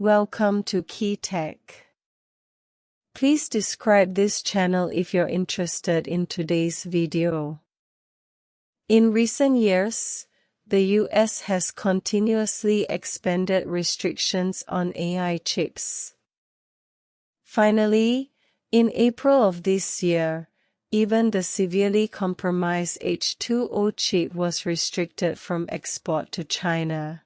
Welcome to Key Tech. Please describe this channel if you're interested in today's video. In recent years, the US has continuously expanded restrictions on AI chips. Finally, in April of this year, even the severely compromised H2O chip was restricted from export to China.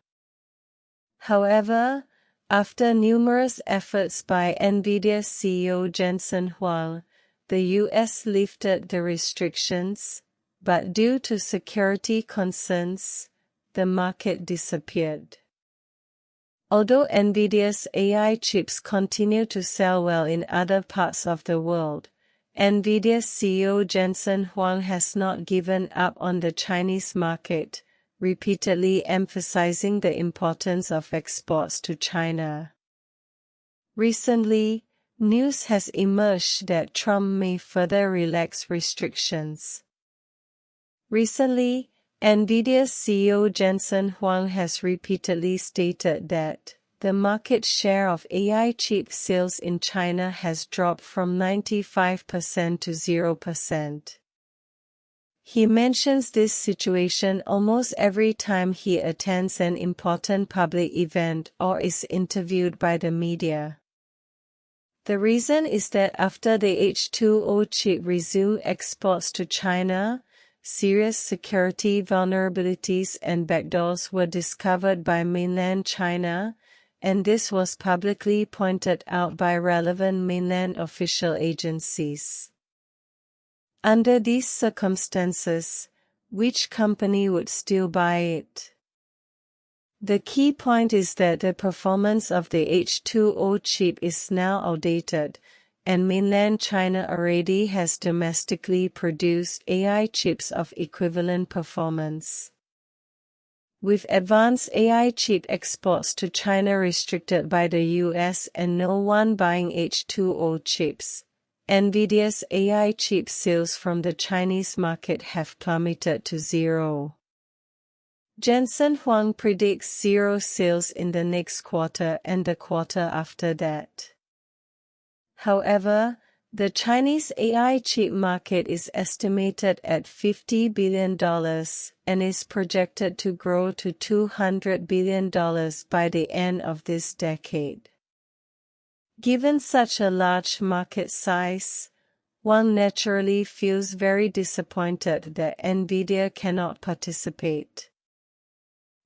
However, after numerous efforts by Nvidia CEO Jensen Huang, the US lifted the restrictions, but due to security concerns, the market disappeared. Although Nvidia's AI chips continue to sell well in other parts of the world, Nvidia's CEO Jensen Huang has not given up on the Chinese market, repeatedly emphasizing the importance of exports to China. Recently, news has emerged that Trump may further relax restrictions. Recently, Nvidia's CEO Jensen Huang has repeatedly stated that the market share of AI chip sales in China has dropped from 95% to 0%. He mentions this situation almost every time he attends an important public event or is interviewed by the media. The reason is that after the H2O chip resumed exports to China, serious security vulnerabilities and backdoors were discovered by mainland China, and this was publicly pointed out by relevant mainland official agencies. Under these circumstances, which company would still buy it? The key point is that the performance of the H2O chip is now outdated, and mainland China already has domestically produced AI chips of equivalent performance. With advanced AI chip exports to China restricted by the US and no one buying H2O chips, Nvidia's AI chip sales from the Chinese market have plummeted to zero. Jensen Huang predicts zero sales in the next quarter and the quarter after that. However, the Chinese AI chip market is estimated at $50 billion and is projected to grow to $200 billion by the end of this decade. Given such a large market size, one naturally feels very disappointed that Nvidia cannot participate.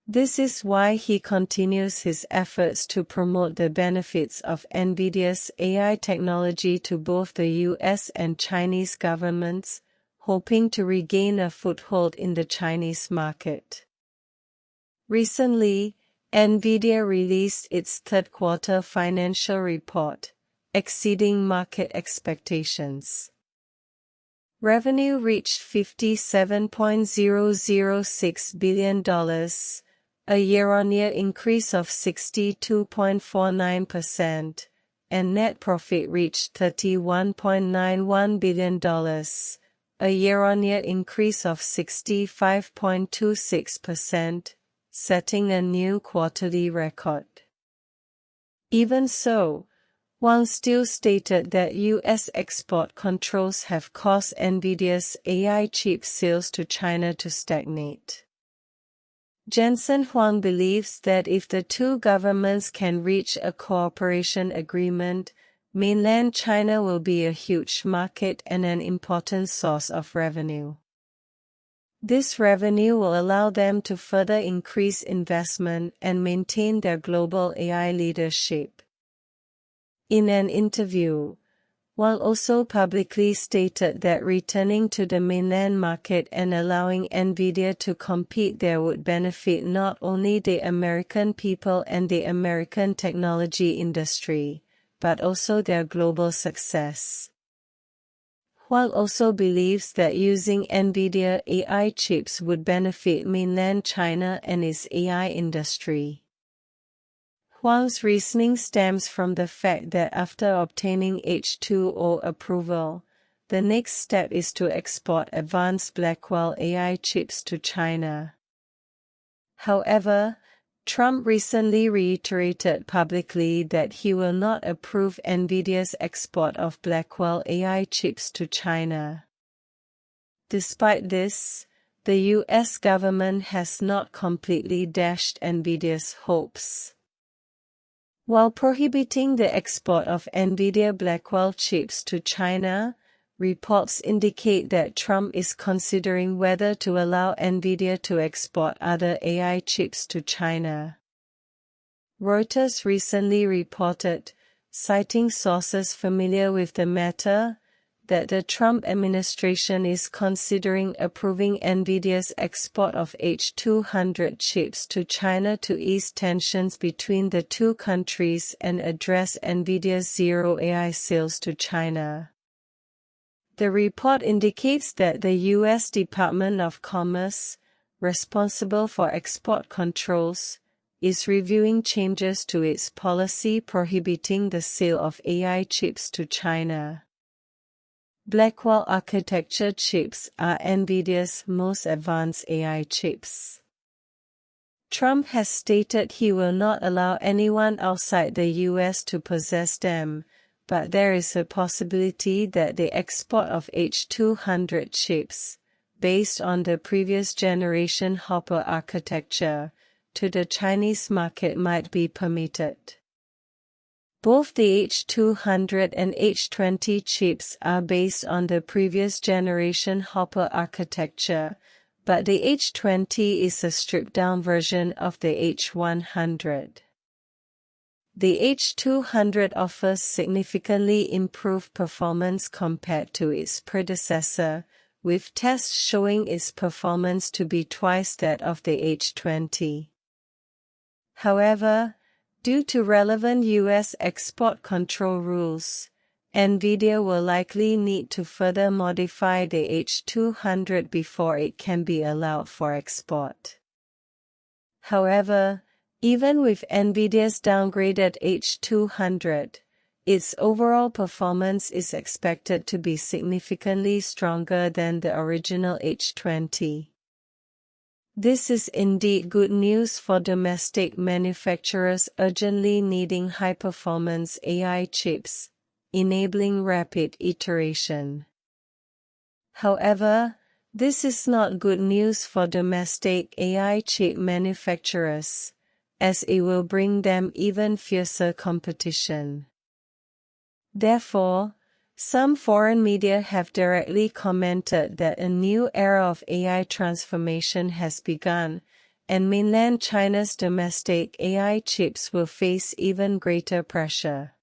This is why he continues his efforts to promote the benefits of Nvidia's AI technology to both the US and Chinese governments, hoping to regain a foothold in the Chinese market. Recently, Nvidia released its third-quarter financial report, exceeding market expectations. Revenue reached $57.006 billion, a year-on-year increase of 62.49%, and net profit reached $31.91 billion, a year-on-year increase of 65.26%, setting a new quarterly record. Even so, Huang still stated that US export controls have caused Nvidia's AI chip sales to China to stagnate. Jensen Huang believes that if the two governments can reach a cooperation agreement, mainland China will be a huge market and an important source of revenue. This revenue will allow them to further increase investment and maintain their global AI leadership. In an interview, Huang also publicly stated that returning to the mainland market and allowing Nvidia to compete there would benefit not only the American people and the American technology industry, but also their global success. Huang also believes that using Nvidia AI chips would benefit mainland China and its AI industry. Huang's reasoning stems from the fact that after obtaining H2O approval, the next step is to export advanced Blackwell AI chips to China. However, Trump recently reiterated publicly that he will not approve Nvidia's export of Blackwell AI chips to China. Despite this, the U.S. government has not completely dashed Nvidia's hopes. While prohibiting the export of Nvidia Blackwell chips to China, reports indicate that Trump is considering whether to allow Nvidia to export other AI chips to China. Reuters recently reported, citing sources familiar with the matter, that the Trump administration is considering approving Nvidia's export of H200 chips to China to ease tensions between the two countries and address Nvidia's zero AI sales to China. The report indicates that the U.S. Department of Commerce, responsible for export controls, is reviewing changes to its policy prohibiting the sale of AI chips to China. Blackwell architecture chips are Nvidia's most advanced AI chips. Trump has stated he will not allow anyone outside the U.S. to possess them, but there is a possibility that the export of H200 chips, based on the previous generation Hopper architecture, to the Chinese market might be permitted. Both the H200 and H20 chips are based on the previous generation Hopper architecture, but the H20 is a stripped-down version of the H100. The H200 offers significantly improved performance compared to its predecessor, with tests showing its performance to be twice that of the H20. However, due to relevant U.S. export control rules, Nvidia will likely need to further modify the H200 before it can be allowed for export. However, even with Nvidia's downgraded H200, its overall performance is expected to be significantly stronger than the original H20. This is indeed good news for domestic manufacturers urgently needing high-performance AI chips, enabling rapid iteration. However, this is not good news for domestic AI chip manufacturers, as it will bring them even fiercer competition. Therefore, some foreign media have directly commented that a new era of AI transformation has begun, and mainland China's domestic AI chips will face even greater pressure.